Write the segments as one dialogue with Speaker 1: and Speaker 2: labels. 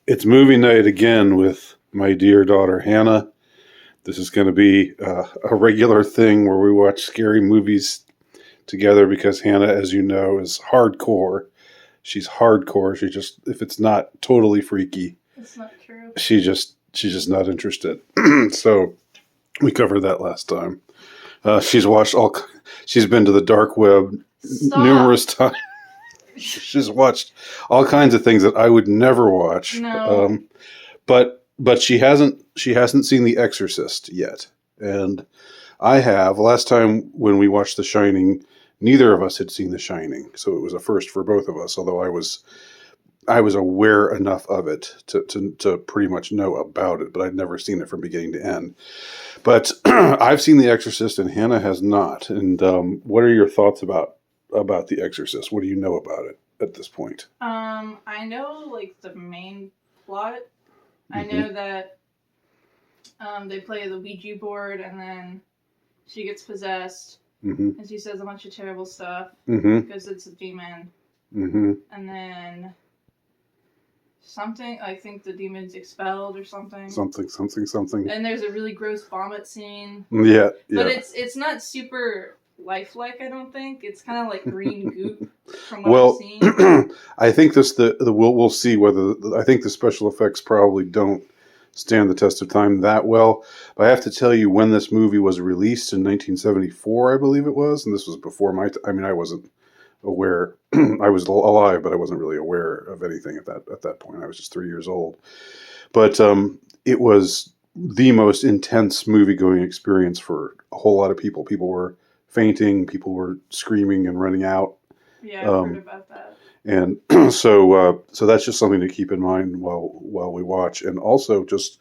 Speaker 1: It's movie night again with my dear daughter Hannah. This is going to be a regular thing where we watch scary movies together because Hannah, as you know, is hardcore. She's hardcore. She just, if it's not totally freaky,
Speaker 2: That's not true.
Speaker 1: she's just not interested. So we covered that last time. She's watched all. She's been to the dark web numerous times. She's watched all kinds of things that I would never watch.
Speaker 2: No.
Speaker 1: But she hasn't seen The Exorcist yet, and I have. Last time when we watched The Shining, neither of us had seen The Shining, so it was a first for both of us. Although I was aware enough of it to pretty much know about it, but I'd never seen it from beginning to end. But I've seen The Exorcist, and Hannah has not. And what are your thoughts about The Exorcist? What do you know about it at this point?
Speaker 2: I know like the main plot. I
Speaker 1: Mm-hmm.
Speaker 2: know that they play the Ouija board and then she gets possessed
Speaker 1: Mm-hmm.
Speaker 2: and she says a bunch of terrible stuff
Speaker 1: Mm-hmm.
Speaker 2: because it's a demon.
Speaker 1: Mm-hmm.
Speaker 2: And then something, I think the demon's expelled or something.
Speaker 1: Something.
Speaker 2: And there's a really gross vomit scene.
Speaker 1: Yeah.
Speaker 2: But it's not super lifelike, I don't think. It's kind of like green goop from what
Speaker 1: Well,
Speaker 2: I've seen.
Speaker 1: I think we'll see whether I think the special effects probably don't stand the test of time that well. But I have to tell you, when this movie was released in 1974, I believe it was, and this was before my. I mean, I wasn't aware. I was alive, but I wasn't really aware of anything at that point. I was just 3 years old. But it was the most intense movie-going experience for a whole lot of people. People were fainting. People were screaming and running out.
Speaker 2: Yeah, I've heard about that.
Speaker 1: And so that's just something to keep in mind while we watch. And also just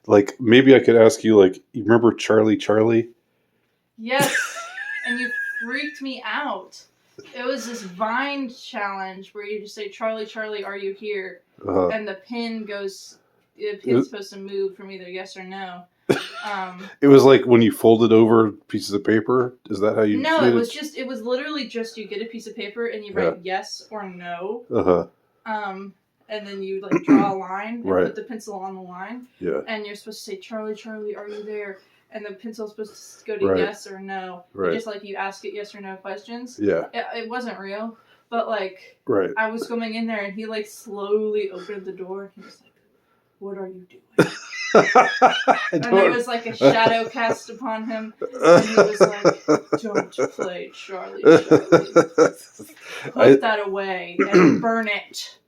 Speaker 1: like maybe I could ask you, like, you remember Charlie?
Speaker 2: Yes, and you freaked me out. It was this Vine challenge where you just say, Charlie, Charlie, are you here? And the pin's supposed to move from either yes or no.
Speaker 1: It was like when you folded over pieces of paper. Is that how you?
Speaker 2: No, it was literally just you get a piece of paper and you write yes or no. And then you like draw a line and put the pencil on the line.
Speaker 1: Yeah.
Speaker 2: And you're supposed to say, Charlie, Charlie, are you there? And the pencil's supposed to go to yes or no.
Speaker 1: Right.
Speaker 2: Just like you ask it yes or no questions.
Speaker 1: Yeah.
Speaker 2: It wasn't real, but like I was coming in there and he like slowly opened the door. He was like, "What are you doing?" And there was like a shadow cast upon him, and he was like, "Don't play, Charlie. Put that away and burn it."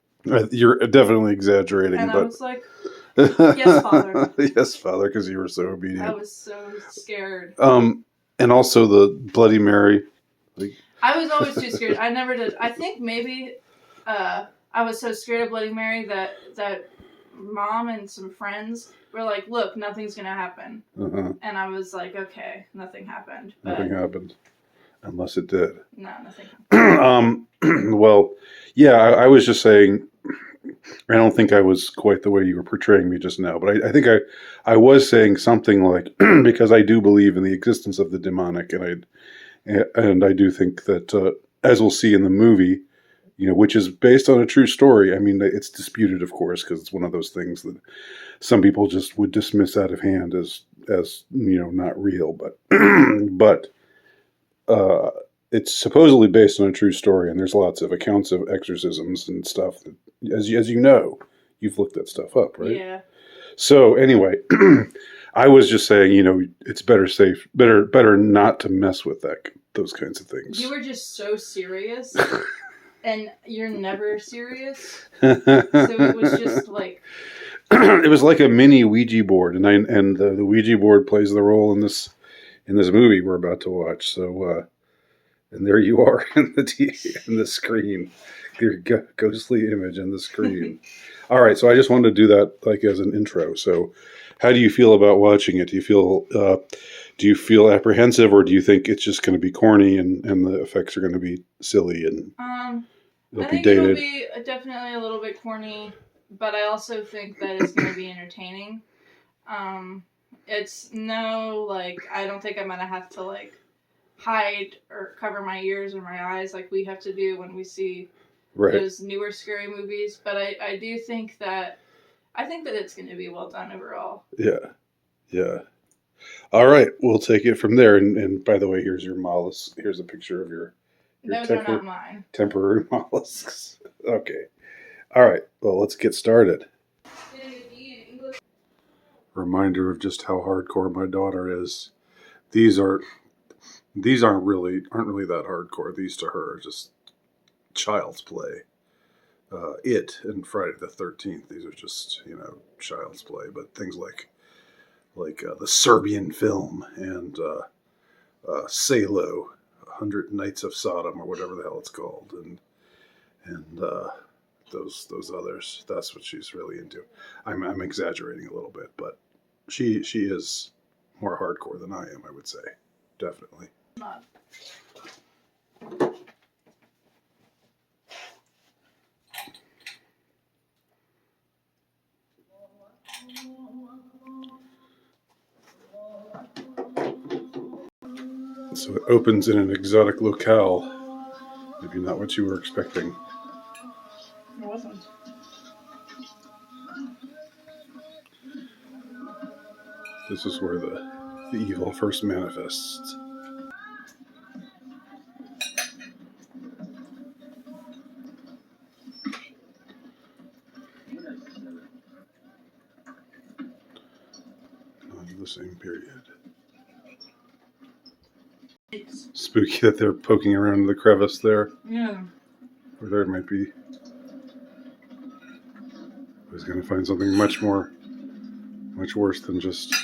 Speaker 1: You're definitely exaggerating,
Speaker 2: and
Speaker 1: but
Speaker 2: I was like, "Yes, Father."
Speaker 1: Yes, Father, because you were so obedient.
Speaker 2: I was so scared.
Speaker 1: And also the Bloody Mary.
Speaker 2: I was always too scared. I never did. I think maybe I was so scared of Bloody Mary that Mom and some friends were like, "Look, nothing's gonna happen." And I was like, "Okay, nothing happened." But
Speaker 1: nothing happened, unless it did.
Speaker 2: No, nothing happened.
Speaker 1: Well, yeah, I was just saying. I don't think I was quite the way you were portraying me just now, but I think I was saying something like, because I do believe in the existence of the demonic, and I do think that as we'll see in the movie, which is based on a true story. I mean, it's disputed, of course, because it's one of those things that some people just would dismiss out of hand as not real, but but it's supposedly based on a true story, and there's lots of accounts of exorcisms and stuff that, as you know, you've looked that stuff up, right?
Speaker 2: Yeah.
Speaker 1: So anyway, I was just saying, it's better not to mess with those kinds of things.
Speaker 2: You were just so serious, and you're never serious. So it was just like
Speaker 1: it was like a mini Ouija board, and the Ouija board plays the role in this movie we're about to watch. So. And there you are in the screen, your ghostly image in the screen. All right, so I just wanted to do that like as an intro. So, how do you feel about watching it? Do you feel apprehensive, or do you think it's just going to be corny and the effects are going to be silly and
Speaker 2: it'll be dated? It'll be definitely a little bit corny, but I also think that it's going to be entertaining. It's I don't think I'm going to have to hide or cover my ears or my eyes like we have to do when we see those newer scary movies. But I do think that it's going to be well done overall.
Speaker 1: Yeah. All right, we'll take it from there. And by the way, here's your mollusk. Here's a picture of your
Speaker 2: those are not mine.
Speaker 1: Temporary mollusks. Okay. All right. Well, let's get started. Reminder of just how hardcore my daughter is. These aren't really that hardcore. These to her are just child's play. It and Friday the 13th. These are just child's play. But things like the Serbian film and Salo, 100 Nights of Sodom, or whatever the hell it's called, and those others. That's what she's really into. I'm exaggerating a little bit, but she is more hardcore than I am. I would say, definitely. So it opens in an exotic locale. Maybe not what you were expecting.
Speaker 2: It wasn't.
Speaker 1: This is where the evil first manifests. Not the same period. Spooky that they're poking around the crevice there.
Speaker 2: Yeah.
Speaker 1: Or there might be. I was going to find something much worse than just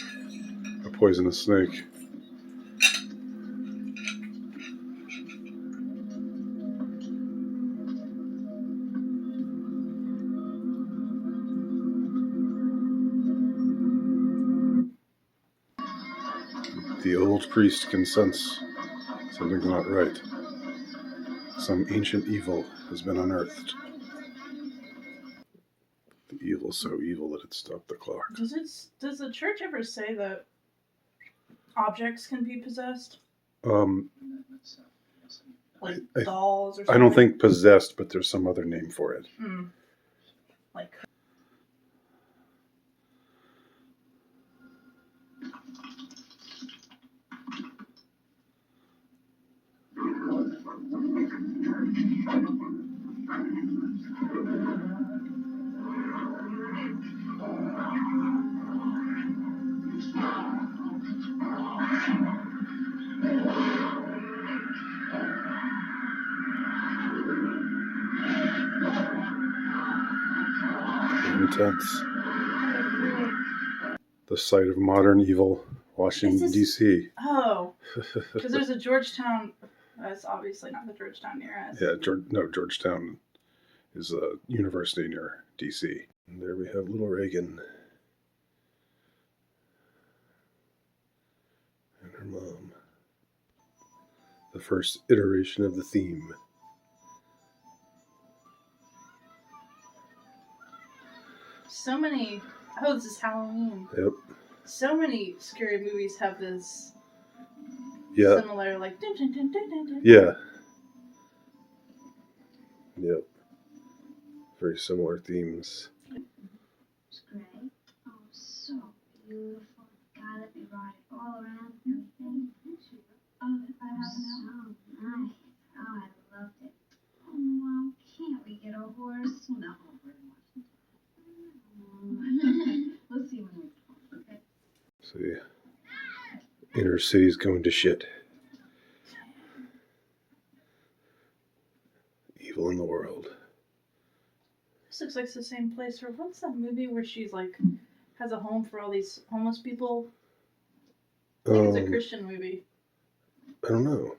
Speaker 1: a poisonous snake. The old priest can sense something's not right. Some ancient evil has been unearthed. The evil's so evil that it stopped the clock.
Speaker 2: Does the church ever say that objects can be possessed? Like dolls or something?
Speaker 1: I don't think possessed, but there's some other name for it.
Speaker 2: Like.
Speaker 1: Intense. The site of modern evil, Washington, D.C.
Speaker 2: Oh, because there's a Georgetown. That's obviously not the Georgetown near us.
Speaker 1: Yeah, Georgetown is a university near D.C. And there we have little Reagan and her mom. The first iteration of the theme.
Speaker 2: So many. Oh, this is Halloween.
Speaker 1: Yep.
Speaker 2: So many scary movies have this.
Speaker 1: Yeah.
Speaker 2: Similar, like. Dun, dun, dun, dun, dun, dun.
Speaker 1: Yeah. Yep. Very similar themes.
Speaker 3: It's great. Oh, so beautiful. God, let me ride it all around and everything. Oh, I have so nice. Oh, I loved it. Oh, Mom, can't we get a horse? No, we're in Washington. We'll see when we come. Okay.
Speaker 1: See, inner city's going to shit. Evil in the world.
Speaker 2: This looks like the same place. Or what's that movie where she's like has a home for all these homeless people? I think it's a Christian movie.
Speaker 1: I don't know.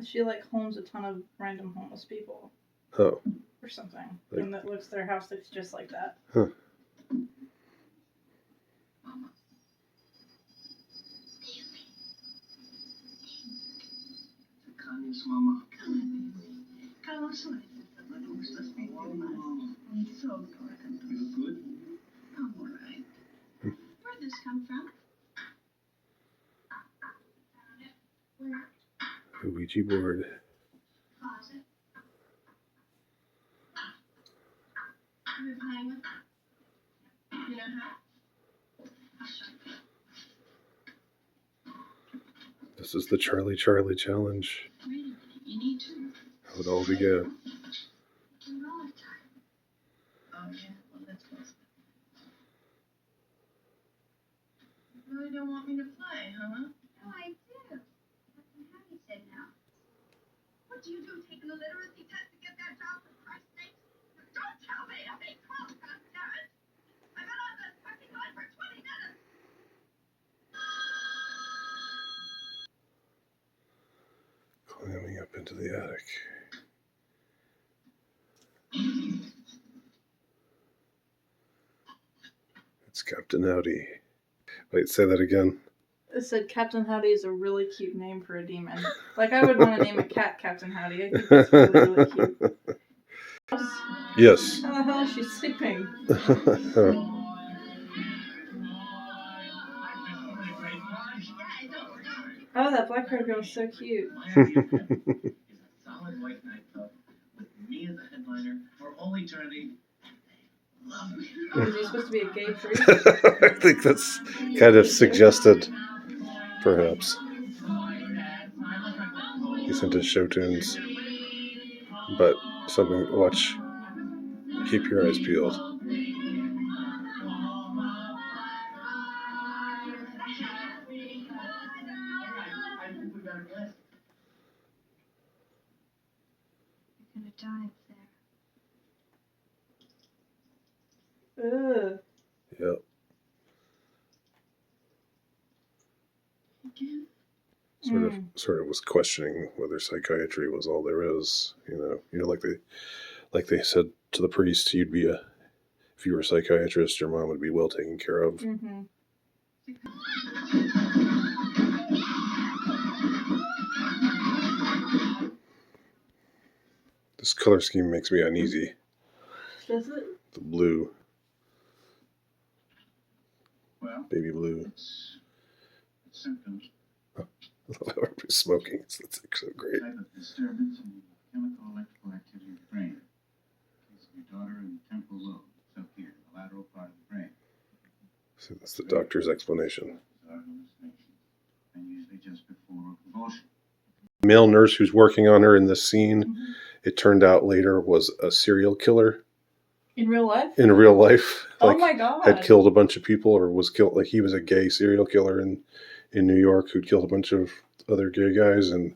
Speaker 2: She like homes a ton of random homeless people.
Speaker 1: Oh.
Speaker 2: Or something. And their house looks just like that.
Speaker 1: Huh.
Speaker 3: Mama. Carlos, I'm so important. You good? I'm all right. Where'd this come from?
Speaker 1: The Ouija board.
Speaker 3: Closet.
Speaker 1: This is the Charlie challenge. How it all began.
Speaker 3: You really don't want me to play, huh? No, I do. How you said no. What do you do, taking a literacy test to get that job, for Christ's sake? Don't tell me! I made 12 times, damn it! I've been on this fucking line for 20 minutes!
Speaker 1: Climbing up into the attic. It's Captain Howdy. Wait, say that again.
Speaker 2: It said Captain Howdy is a really cute name for a demon. Like, I would want to name a cat Captain Howdy. I think that's really, really cute.
Speaker 1: Yes.
Speaker 2: How the hell is she sleeping? Oh, that black haired girl is so cute. Is he supposed to be a gay priest?
Speaker 1: I think that's kind of suggested, perhaps. He's into show tunes. But something, watch. Keep your eyes peeled.
Speaker 3: You're gonna die up there.
Speaker 2: Ugh.
Speaker 1: Yep.
Speaker 3: Again?
Speaker 1: Sort of was questioning whether psychiatry was all there is. You know, like they said to the priest, if you were a psychiatrist, your mom would be well taken care of.
Speaker 2: Mm-hmm.
Speaker 1: This color scheme makes me uneasy.
Speaker 2: Does it?
Speaker 1: The blue.
Speaker 4: Well,
Speaker 1: baby blue.
Speaker 4: It's symptoms.
Speaker 1: Everybody's smoking. It's so great.
Speaker 4: Type of disturbance in chemical electrical activity of the brain. Case of your daughter in the temporal lobe. It's up here, the lateral part of the brain.
Speaker 1: So that's the doctor's explanation.
Speaker 4: Bizarre hallucinations, and usually just before a convulsion.
Speaker 1: The male nurse who's working on her in this scene, it turned out later was a serial killer.
Speaker 2: In real life?
Speaker 1: In real life.
Speaker 2: Oh my god.
Speaker 1: Had killed a bunch of people or was killed. Like he was a gay serial killer in New York who'd killed a bunch of other gay guys. And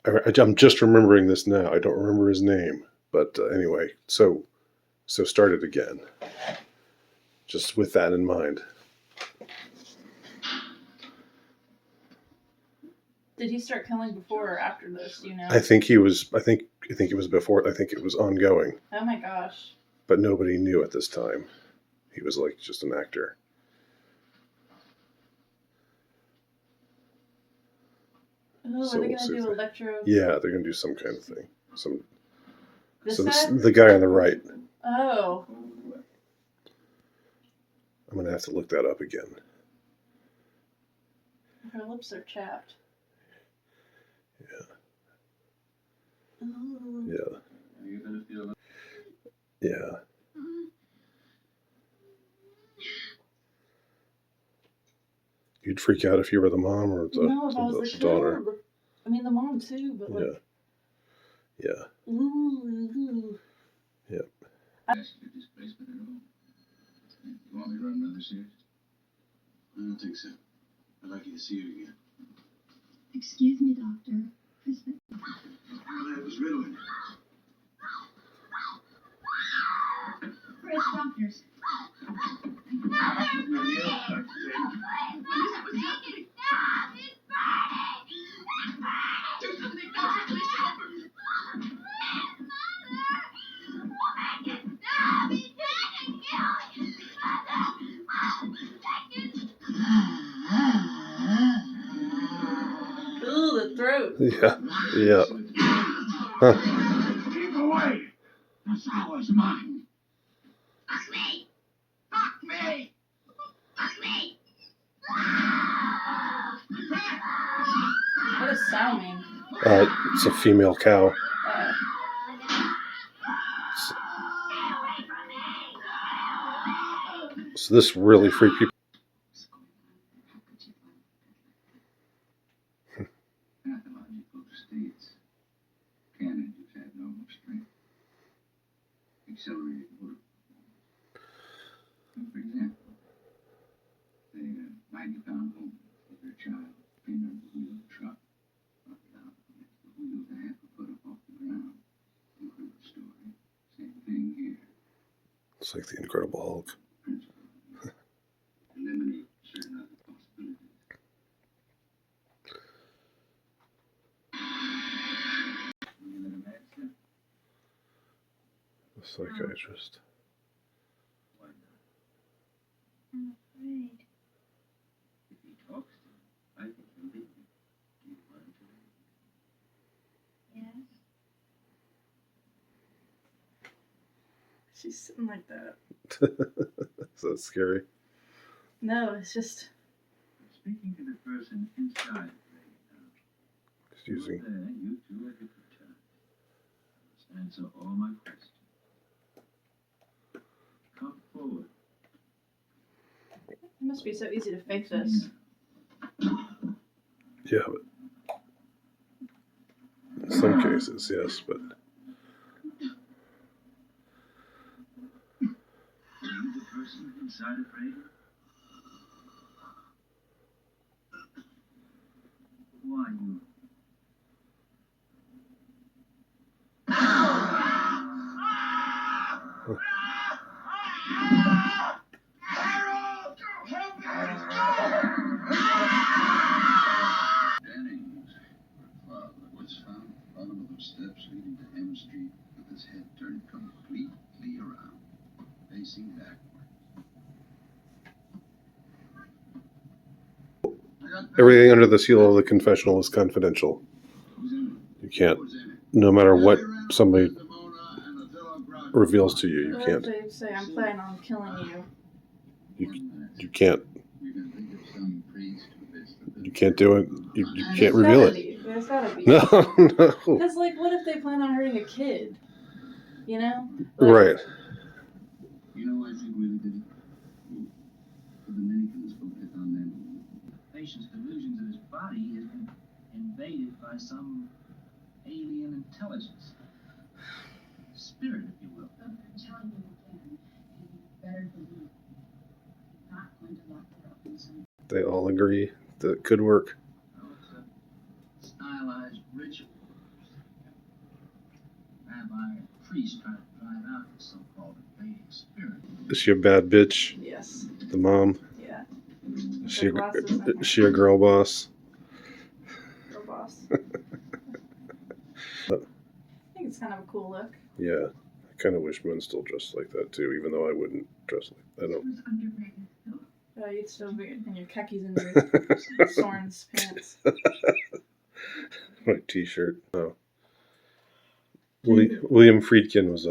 Speaker 1: I'm just remembering this now. I don't remember his name. But anyway, so start it again. Just with that in mind.
Speaker 2: Did he start killing before or after this? Do you know?
Speaker 1: I think it was before. I think it was ongoing.
Speaker 2: Oh my gosh.
Speaker 1: But nobody knew at this time. He was like just an actor.
Speaker 2: Oh, are they going to do electro?
Speaker 1: Yeah, they're going to do some kind of thing.
Speaker 2: The
Speaker 1: guy on the right.
Speaker 2: Oh.
Speaker 1: I'm going to have to look that up again.
Speaker 2: Her lips are chapped.
Speaker 1: Yeah.
Speaker 2: Ooh.
Speaker 1: Yeah.
Speaker 4: Are you going to feel
Speaker 1: Yeah. You'd freak out if you were the mom or the daughter.
Speaker 2: I mean, the mom too, but like.
Speaker 1: Yeah.
Speaker 2: Ooh.
Speaker 1: Yep.
Speaker 4: vascular displacement at all? You want me to run another series? I don't think so. I'd like you to see it again.
Speaker 3: Excuse me, doctor. Crispin.
Speaker 4: That was riddling.
Speaker 3: Where's doctors?
Speaker 2: Ooh, the throat.
Speaker 1: Yeah. Yeah. Huh.
Speaker 4: Keep away! This hour's mine.
Speaker 3: Fuck me! Fuck me! Fuck me!
Speaker 2: What does sound mean?
Speaker 1: It's a female cow. So this really freaked people.
Speaker 4: Pathological states can induce abnormal strength, accelerated work. For example, say a 90-pound woman with her child pinned under the wheel of a truck, knocked out against the wheels a half a foot up off the ground. You've heard the story. Same thing here.
Speaker 1: It's like the Incredible Hulk.
Speaker 4: Principle. Eliminate certain other possibilities.
Speaker 1: The psychiatrist.
Speaker 4: Why not?
Speaker 3: I'm afraid.
Speaker 4: If he talks to you, I think he'll leave you. Do you want him to?
Speaker 3: Yes.
Speaker 2: She's sitting like that.
Speaker 1: Is that scary?
Speaker 2: No, it's just.
Speaker 4: Speaking to the person inside right now.
Speaker 1: Excuse me.
Speaker 4: There, you two are different times. I must answer all my questions. Come forward.
Speaker 2: It must be so easy to fake this.
Speaker 1: Yeah, but in some cases, yes, but
Speaker 4: Are you the person inside of Reagan? Why you? Jennings, her father, was found at the bottom of those steps leading to M Street with his head turned completely around, facing backwards.
Speaker 1: everything under the seal of the confessional is confidential.
Speaker 4: Who's in it?
Speaker 1: You can't,
Speaker 4: Who's in it?
Speaker 1: no matter what somebody reveals to you, you
Speaker 2: What if
Speaker 1: can't,
Speaker 2: they say, I'm planning on killing you?
Speaker 1: you can't,
Speaker 4: You can think of some priest who lives the
Speaker 1: you can't do it. You can't
Speaker 2: There's
Speaker 1: reveal
Speaker 2: gotta
Speaker 1: it.
Speaker 2: be. There's gotta be.
Speaker 1: No, no.
Speaker 2: Because, like, what if they plan on hurting a kid? You know?
Speaker 1: Right.
Speaker 4: You know, I think really did it. The Dominicans focused on them.
Speaker 5: The patient's delusions that his body has been invaded by some alien intelligence. Spirit, if you will.
Speaker 6: I'm telling you again, and you better believe it. I'm not going to lock her up in some.
Speaker 1: They all agree that it could work.
Speaker 5: Well, it's a stylized ritual. Rabbi and priest try to drive out the so-called invading spirit.
Speaker 1: Is she a bad bitch?
Speaker 2: Yes.
Speaker 1: The mom?
Speaker 2: Yeah.
Speaker 1: Is she,
Speaker 2: Glasses and
Speaker 1: is she a girl boss?
Speaker 2: girl boss. I think it's kind of a cool look.
Speaker 1: Yeah. I kind of wish men still dressed like that too, even though I wouldn't dress like I don't.
Speaker 6: Who's under Reagan's pillow?
Speaker 2: You'd still be in your khakis and your Soren's pants.
Speaker 1: My t-shirt. Oh. William Friedkin was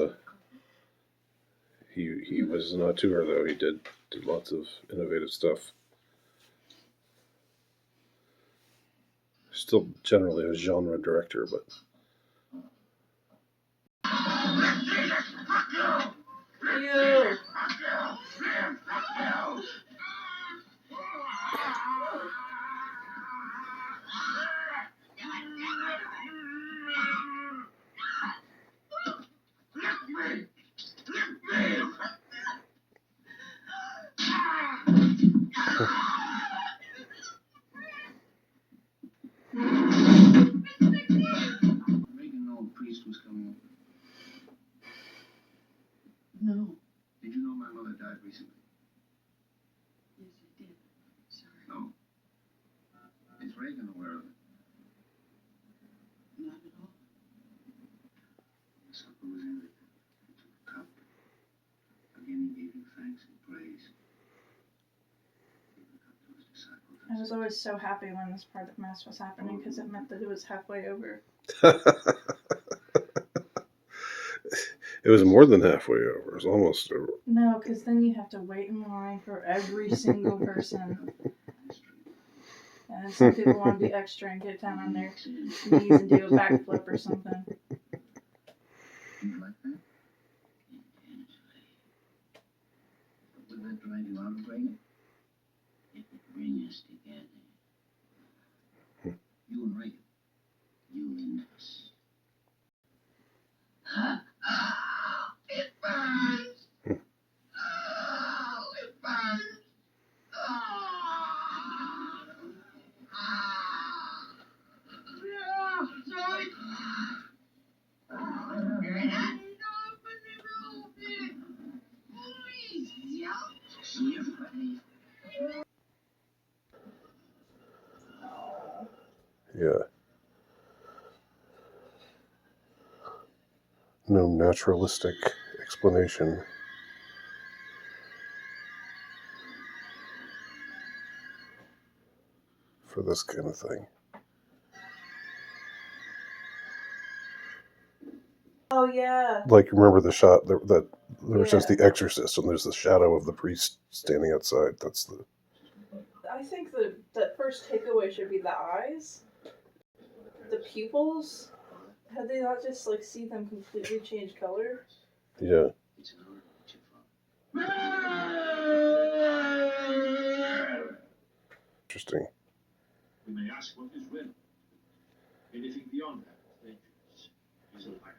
Speaker 1: he was an auteur though. He did lots of innovative stuff. Still generally a genre director, but
Speaker 2: Ew.
Speaker 5: Reagan know a priest was coming over.
Speaker 6: No.
Speaker 4: Did you know my mother died recently?
Speaker 6: Yes, I did. Sorry.
Speaker 4: No. Is Reagan aware of it?
Speaker 6: Not at all.
Speaker 4: Supposing that he took a cup. Again, he gave you thanks and praise. He gave the cup to his disciples.
Speaker 2: I was always so happy when this part of Mass was happening because it meant that it was halfway over.
Speaker 1: it was more than halfway over. It was almost over.
Speaker 2: No, because then you have to wait in line for every single person. And then some people want to be extra and get down on their knees and do a backflip or something.
Speaker 4: You like that?
Speaker 5: But that drive you out of Reagan? It would bring us together. You and Reagan. You and us. It burns! Oh, it burns! Sorry.
Speaker 7: Yeah. No naturalistic explanation. For this kind of thing.
Speaker 2: Oh yeah.
Speaker 7: Like, remember the shot that there says The Exorcist, and there's the shadow of the priest standing outside. That's the.
Speaker 2: I think the first takeaway should be the eyes, the pupils. Had they not just like see them completely change color?
Speaker 7: Yeah. Interesting.
Speaker 5: We may ask what is real. Anything beyond that is dangerous. He's a liar.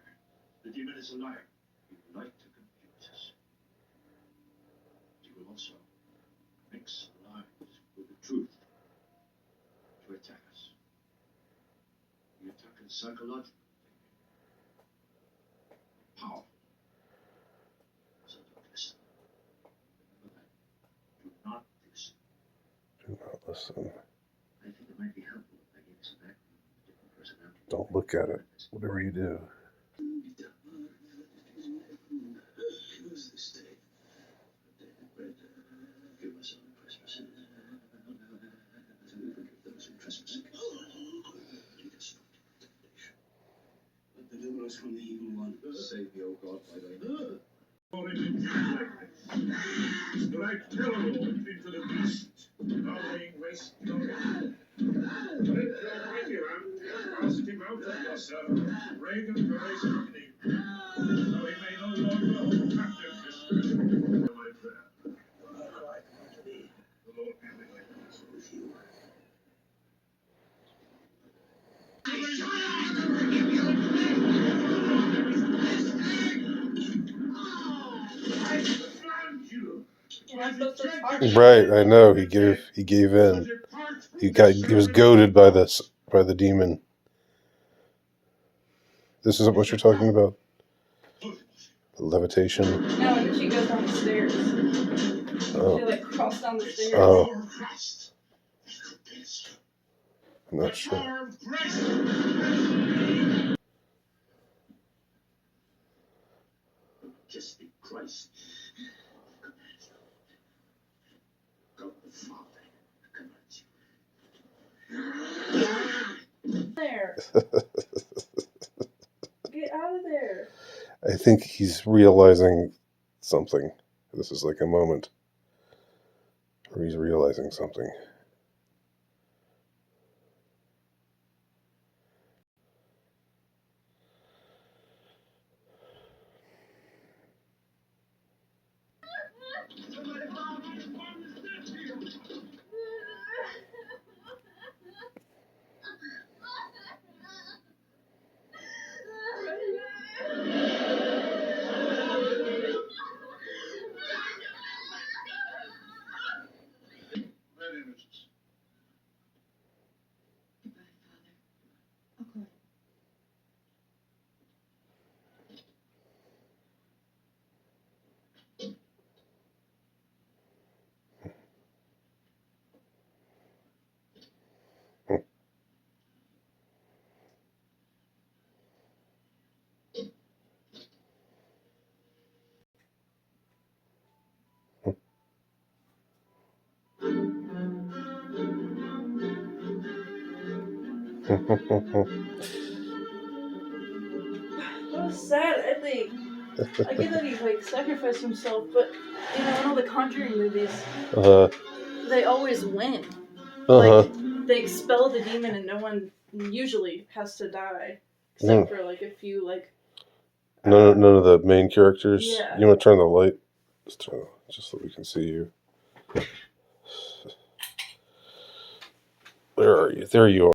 Speaker 5: The demon is a liar. He would like to confuse us. He will also mix lies with the truth to attack us. The attack is psychological. Powerful. So don't listen. Remember that. Do not listen.
Speaker 7: Do not listen.
Speaker 5: I think it might be helpful if I gave you some background on the different personalities.
Speaker 7: Don't look at it. Whatever you do.
Speaker 5: Who's this day? David Bread. Give us all Christmases. We forgive those who trespass against us. Lead us not into temptation, but deliver us from the evil one. Save me, O God, by thy name.
Speaker 8: Strike terror into the beast, now laying waste your head. Let your mighty hand cast him out of yourself, Reagan Grace Company, so he may no longer hold captive this Christmas. My prayer. The Lord be with you.
Speaker 7: Right, I know. He gave in. He was goaded by the demon. This isn't what you're talking about? The levitation.
Speaker 2: No, and then she goes down the stairs.
Speaker 7: Oh.
Speaker 2: She like crawls down the stairs.
Speaker 7: Oh. I'm not sure.
Speaker 5: Just be Christ. God the Father commands you.
Speaker 2: There. Get out of there.
Speaker 7: I think he's realizing something. This is like a moment where he's realizing something.
Speaker 2: What a sad ending. I get that he like sacrificed himself, but you know, in all the Conjuring movies, they always win. Like they expel the demon, and no one usually has to die, except for like a few like.
Speaker 7: None of the main characters.
Speaker 2: Yeah.
Speaker 7: You want to turn the light just so we can see you. Where are you? There you are.